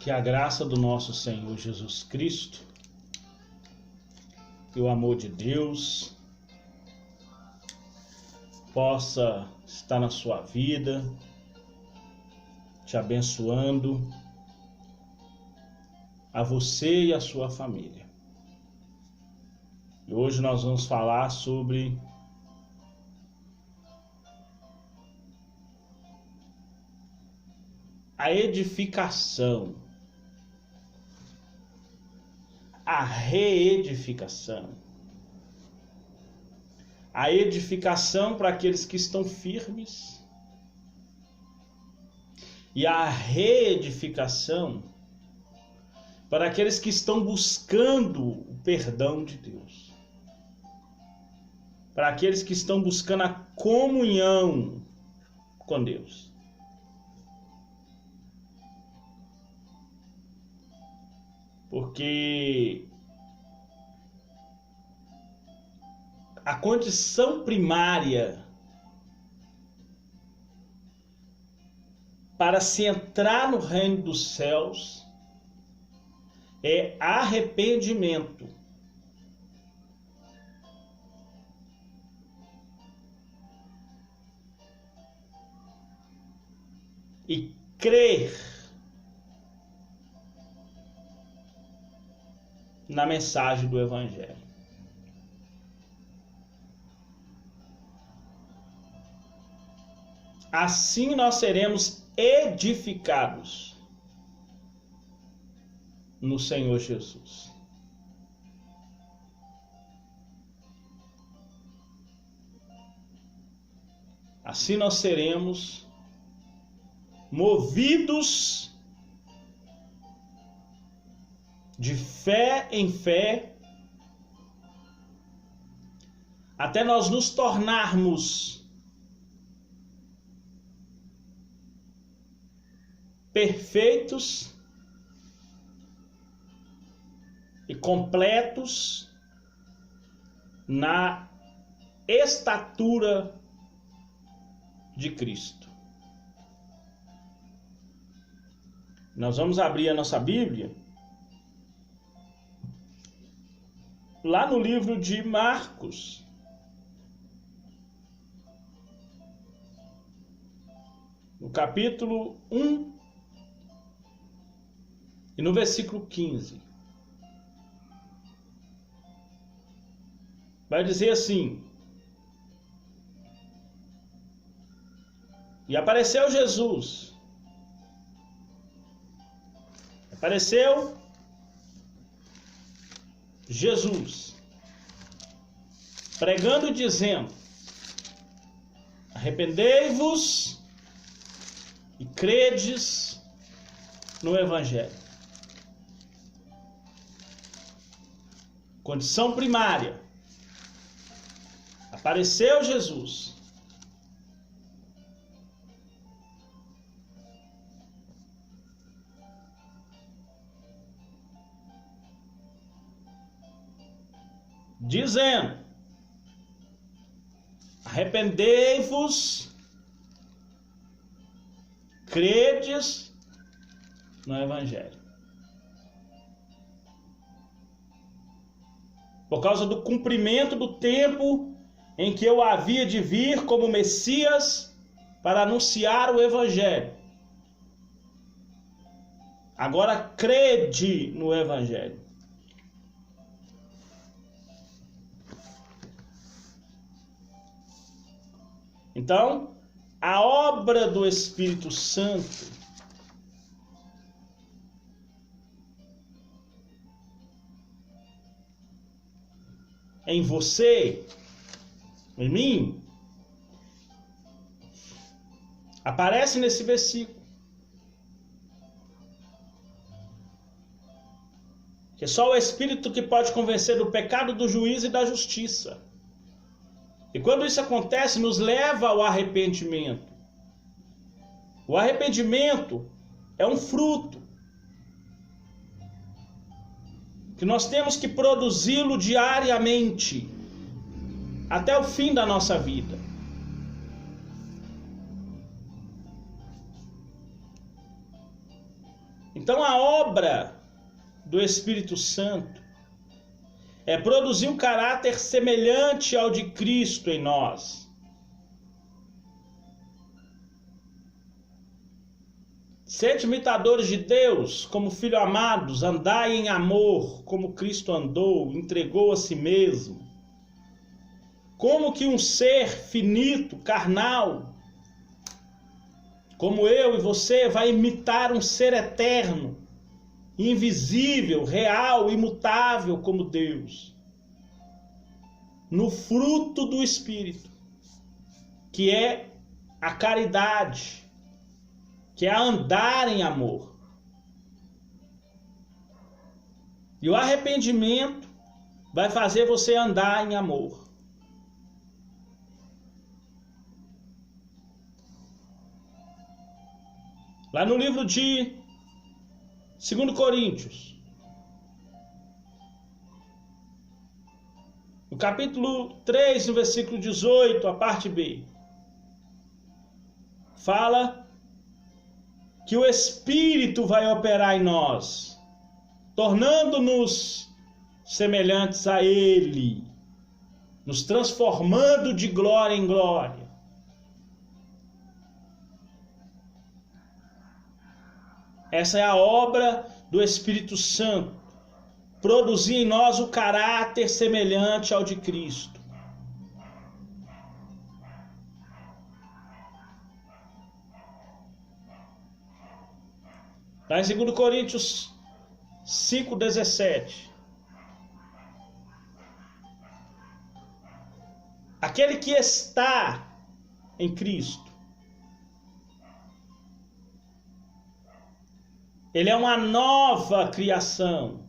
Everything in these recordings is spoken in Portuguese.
Que a graça do nosso Senhor Jesus Cristo e o amor de Deus possa estar na sua vida, te abençoando, a você e a sua família. E hoje nós vamos falar sobre a edificação, a reedificação. A edificação para aqueles que estão firmes e a reedificação para aqueles que estão buscando o perdão de Deus, para aqueles que estão buscando a comunhão com Deus. Porque a condição primária para se entrar no reino dos céus é arrependimento. E crer na mensagem do Evangelho. Assim nós seremos edificados no Senhor Jesus. Assim nós seremos movidos de fé em fé, até nós nos tornarmos perfeitos e completos na estatura de Cristo. Nós vamos abrir a nossa Bíblia lá no livro de Marcos, no capítulo 1 e no versículo 15. Vai dizer assim: E apareceu Jesus. Apareceu Jesus, pregando e dizendo: arrependei-vos e credes no Evangelho. Condição primária. Apareceu Jesus. Dizendo: arrependei-vos, credes no Evangelho. Por causa do cumprimento do tempo em que eu havia de vir como Messias para anunciar o Evangelho. Agora crede no Evangelho. Então, a obra do Espírito Santo em você, em mim, aparece nesse versículo. Que é só o Espírito que pode convencer do pecado, do juízo e da justiça. E quando isso acontece, nos leva ao arrependimento. O arrependimento é um fruto que nós temos que produzi-lo diariamente, até o fim da nossa vida. Então a obra do Espírito Santo é produzir um caráter semelhante ao de Cristo em nós. Sede imitadores de Deus, como filhos amados, andai em amor, como Cristo andou, entregou a si mesmo. Como que um ser finito, carnal, como eu e você, vai imitar um ser eterno, invisível, real, imutável como Deus? No fruto do Espírito, que é a caridade, que é andar em amor. E o arrependimento vai fazer você andar em amor. Lá no livro de 2 Coríntios, no capítulo 3, no versículo 18, a parte B, fala que o Espírito vai operar em nós, tornando-nos semelhantes a Ele, nos transformando de glória em glória. Essa é a obra do Espírito Santo, produzir em nós o caráter semelhante ao de Cristo. Lá em 2 Coríntios 5,17. Aquele que está em Cristo, ele é uma nova criação.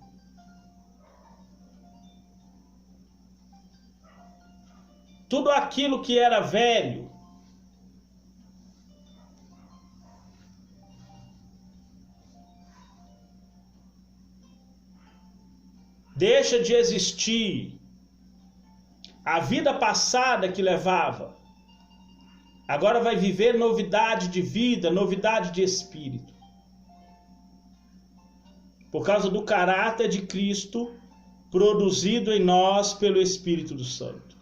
Tudo aquilo que era velho deixa de existir. A vida passada que levava, agora vai viver novidade de vida, novidade de espírito. Por causa do caráter de Cristo produzido em nós pelo Espírito Santo.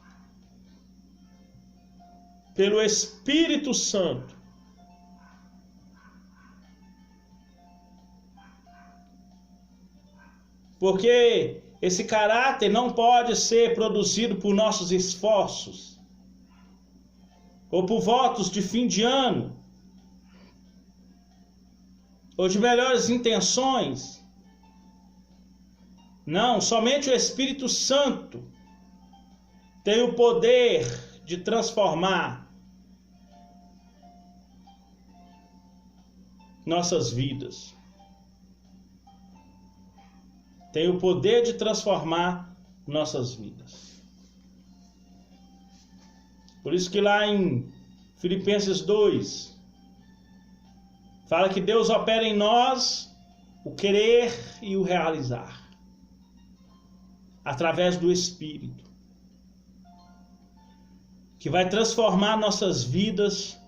Pelo Espírito Santo. Porque esse caráter não pode ser produzido por nossos esforços ou por votos de fim de ano ou de melhores intenções. Não, somente o Espírito Santo tem o poder de transformar nossas vidas. Tem o poder de transformar nossas vidas. Por isso que lá em Filipenses 2, fala que Deus opera em nós o querer e o realizar, através do Espírito, que vai transformar nossas vidas,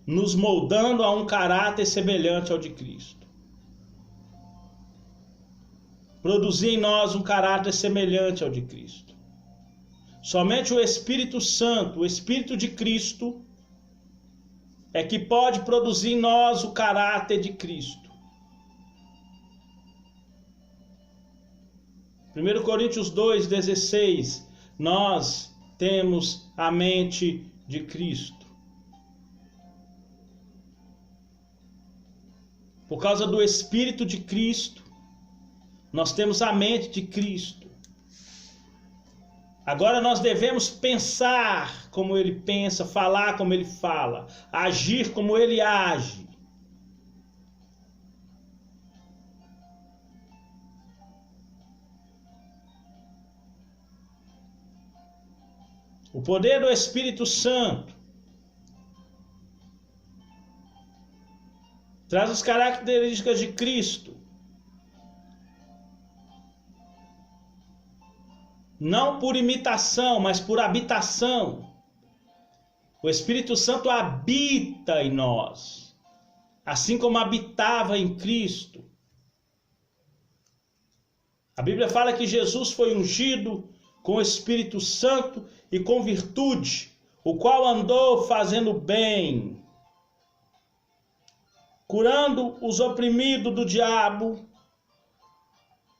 nos moldando a um caráter semelhante ao de Cristo. Produzir em nós um caráter semelhante ao de Cristo. Somente o Espírito Santo, o Espírito de Cristo, é que pode produzir em nós o caráter de Cristo. 1 Coríntios 2,16, nós temos a mente de Cristo. Por causa do Espírito de Cristo, nós temos a mente de Cristo. Agora nós devemos pensar como Ele pensa, falar como Ele fala, agir como Ele age. O poder do Espírito Santo traz as características de Cristo. Não por imitação, mas por habitação. O Espírito Santo habita em nós, assim como habitava em Cristo. A Bíblia fala que Jesus foi ungido com o Espírito Santo e com virtude, o qual andou fazendo bem, curando os oprimidos do diabo,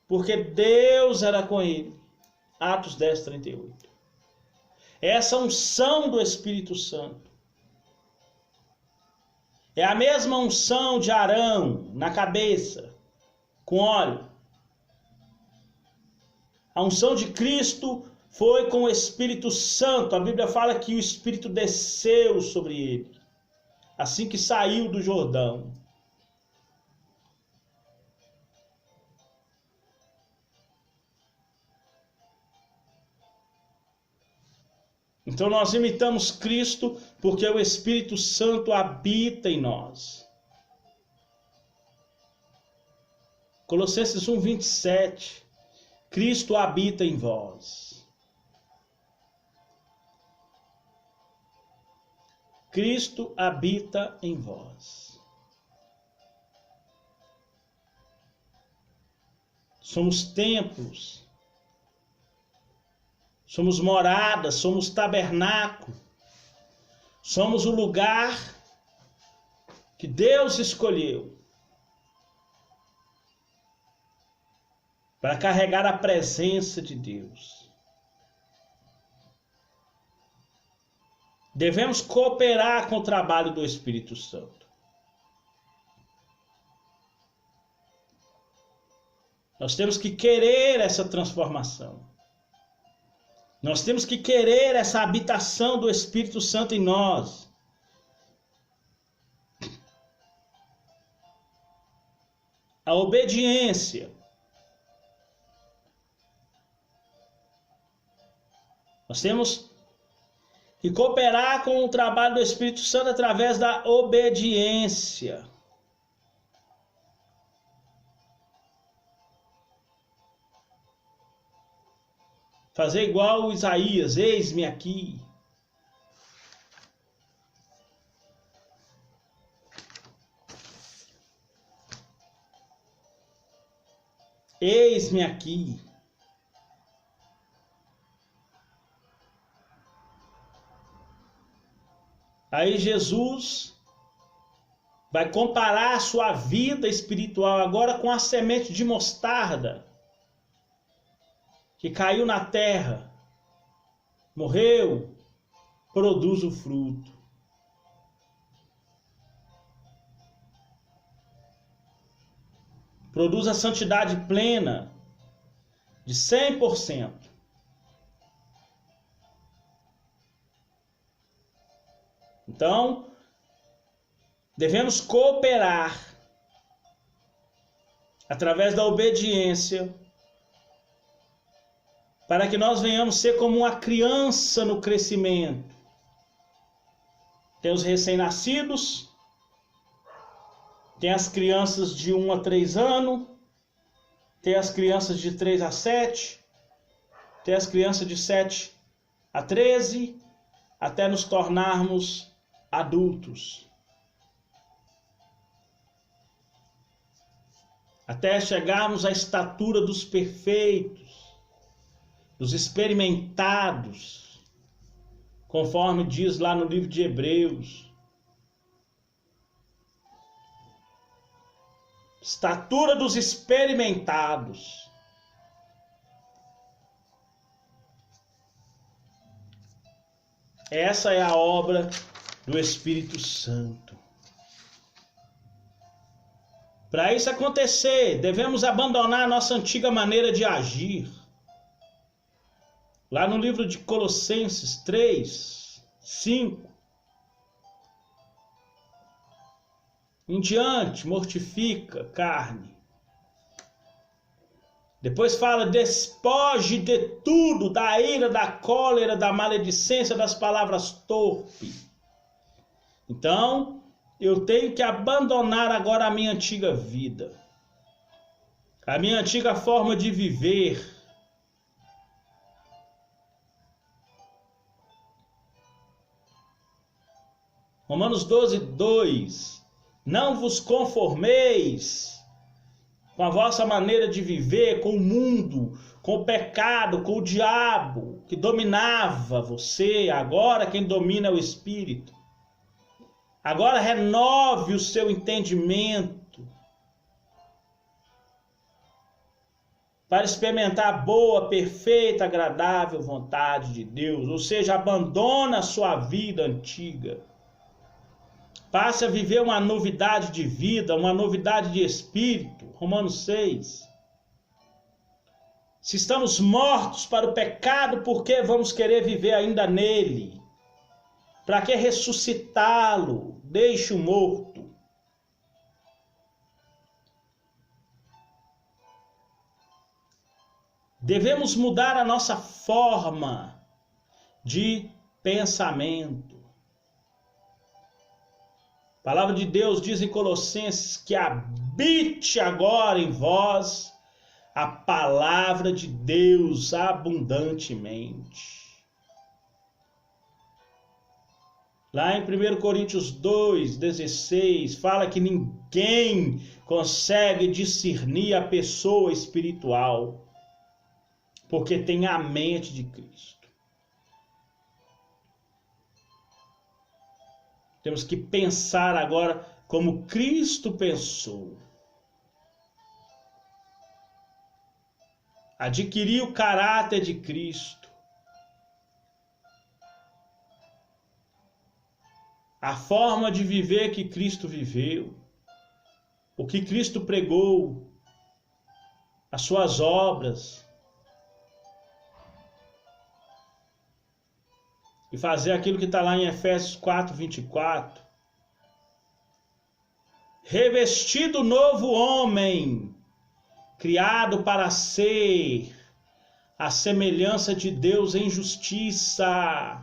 porque Deus era com ele. Atos 10, 38. Essa unção do Espírito Santo é a mesma unção de Arão na cabeça, com óleo. A unção de Cristo foi com o Espírito Santo. A Bíblia fala que o Espírito desceu sobre ele, assim que saiu do Jordão. Então nós imitamos Cristo porque o Espírito Santo habita em nós. Colossenses 1, 27. Cristo habita em vós. Cristo habita em vós. Somos templos. Somos moradas, somos tabernáculo. Somos o lugar que Deus escolheu para carregar a presença de Deus. Devemos cooperar com o trabalho do Espírito Santo. Nós temos que querer essa transformação. Nós temos que querer essa habitação do Espírito Santo em nós. A obediência. Nós temos que cooperar com o trabalho do Espírito Santo através da obediência. Fazer igual o Isaías, eis-me aqui. Eis-me aqui. Aí Jesus vai comparar a sua vida espiritual agora com a semente de mostarda que caiu na terra, morreu, produz o fruto. Produz a santidade plena de 100%. Então, devemos cooperar através da obediência para que nós venhamos ser como uma criança no crescimento. Tem os recém-nascidos, tem as crianças de 1 a 3 anos, tem as crianças de 3 a 7, tem as crianças de 7 a 13, até nos tornarmos adultos. Até chegarmos à estatura dos perfeitos, dos experimentados, conforme diz lá no livro de Hebreus. Estatura dos experimentados. Essa é a obra do Espírito Santo. Para isso acontecer, devemos abandonar a nossa antiga maneira de agir. Lá no livro de Colossenses 3, 5. Em diante, mortifica carne. Depois fala, despoje de tudo, da ira, da cólera, da maledicência, das palavras torpes. Então, eu tenho que abandonar agora a minha antiga vida. A minha antiga forma de viver. Romanos 12, 2. Não vos conformeis com a vossa maneira de viver, com o mundo, com o pecado, com o diabo que dominava você. Agora quem domina é o Espírito. Agora renove o seu entendimento para experimentar a boa, perfeita, agradável vontade de Deus. Ou seja, abandona a sua vida antiga. Passe a viver uma novidade de vida, uma novidade de espírito. Romanos 6. Se estamos mortos para o pecado, por que vamos querer viver ainda nele? Para que ressuscitá-lo? Deixe o morto. Devemos mudar a nossa forma de pensamento. A palavra de Deus diz em Colossenses que habite agora em vós a palavra de Deus abundantemente. Lá em 1 Coríntios 2:16, fala que ninguém consegue discernir a pessoa espiritual, porque tem a mente de Cristo. Temos que pensar agora como Cristo pensou. Adquirir o caráter de Cristo. A forma de viver que Cristo viveu. O que Cristo pregou. As suas obras. E fazer aquilo que está lá em Efésios 4:24. Revestido novo homem, criado para ser a semelhança de Deus em justiça.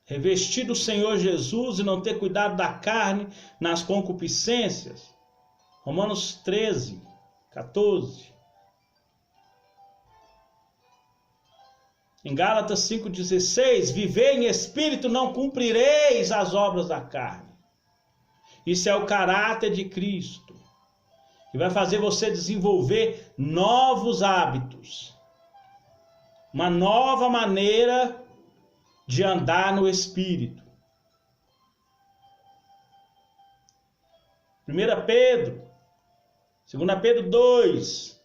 Revestir do Senhor Jesus e não ter cuidado da carne nas concupiscências. Romanos 13:14. Em Gálatas 5:16, vivei em espírito, não cumprireis as obras da carne. Isso é o caráter de Cristo, que vai fazer você desenvolver novos hábitos, uma nova maneira de andar no Espírito. 1 Pedro, 2 Pedro 2,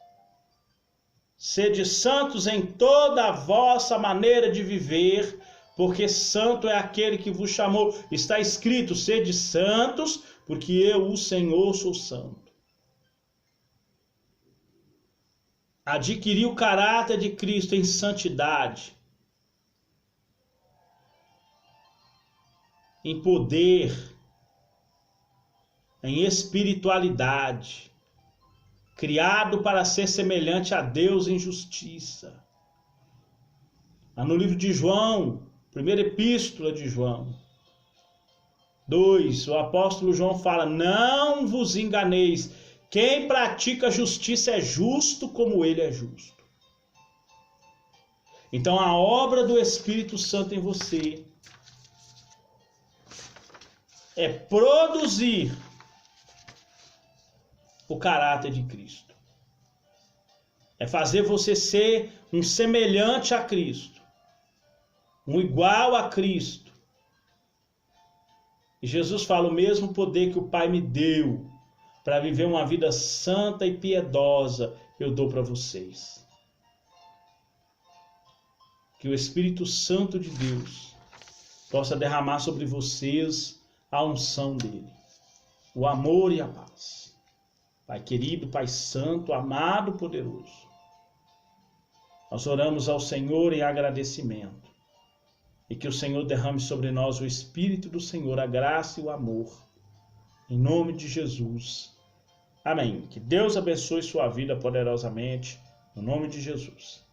sede santos em toda a vossa maneira de viver, porque santo é aquele que vos chamou. Está escrito, sede santos, porque eu, o Senhor, sou santo. Adquirir o caráter de Cristo em santidade, em poder, em espiritualidade, criado para ser semelhante a Deus em justiça. Lá no livro de João, primeira epístola de João 2, o apóstolo João fala, não vos enganeis, quem pratica justiça é justo como ele é justo. Então a obra do Espírito Santo em você é produzir o caráter de Cristo. É fazer você ser um semelhante a Cristo, um igual a Cristo. E Jesus fala, o mesmo poder que o Pai me deu para viver uma vida santa e piedosa, eu dou para vocês. Que o Espírito Santo de Deus possa derramar sobre vocês a unção dele, o amor e a paz. Pai querido, Pai santo, amado, poderoso, nós oramos ao Senhor em agradecimento e que o Senhor derrame sobre nós o Espírito do Senhor, a graça e o amor, em nome de Jesus. Amém. Que Deus abençoe sua vida poderosamente, no nome de Jesus.